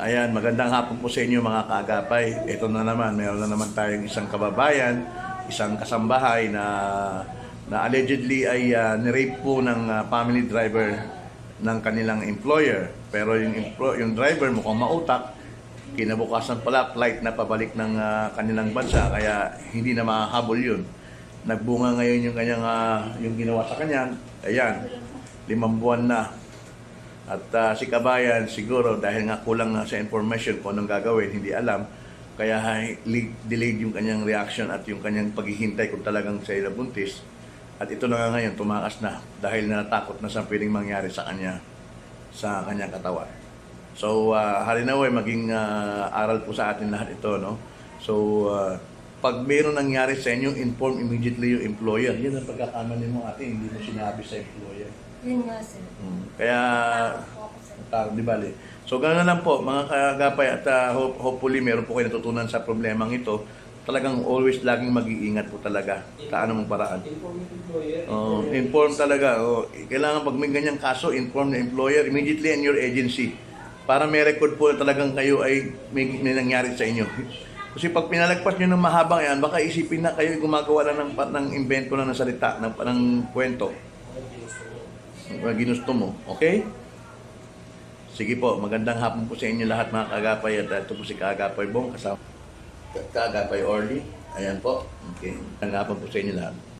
Ayan, magandang hapon po sa inyo mga kaagapay. Ito na naman, meron na naman tayong isang kababayan, isang kasambahay na allegedly ay nirape po ng family driver ng kanilang employer. Pero yung driver mukhang mautak, kinabukasan pala flight na pabalik ng kanilang bansa, kaya hindi na mahahabol yun. Nagbunga ngayon yung kanyang yung ginawa sa kanya. Ayan, 5 buwan na. At si kabayan siguro dahil nga kulang na sa information kung anong gagawin, hindi alam, kaya delayed yung kanyang reaction at yung kanyang paghihintay kung talagang siya buntis. At ito na nga ngayon, tumakas na dahil natakot na sa pwedeng mangyari sa kanyang katawan. So, halinawa maging aral po sa atin lahat ito, no? So, pag mayroon nangyari sa inyo, inform immediately yung employer. Yan ang pagkakamali mo ate, hindi mo sinabi sa employer. Yun nga, sir. Kaya, di bali. So, gano'n lang po, mga kaagapay, at hopefully meron po kayo natutunan sa problemang ito. Talagang always laging mag-iingat po talaga sa anumang paraan. Inform talaga. Kailangan pag may ganyang kaso, inform the employer immediately and your agency. Para may record po talagang kayo ay may nangyari sa inyo. Kasi pag pinalagpas nyo ng mahabang yan, baka isipin na kayo gumagawa lang ng invento lang ng salita, ng kwento. Ginusto mo. Okay? Sige po, magandang hapon po sa inyo lahat mga kaagapay. At ito po si Kaagapay Bong, kasama Kaagapay Orly. Ayan po. Okay. Magandang hapon po sa inyo lahat.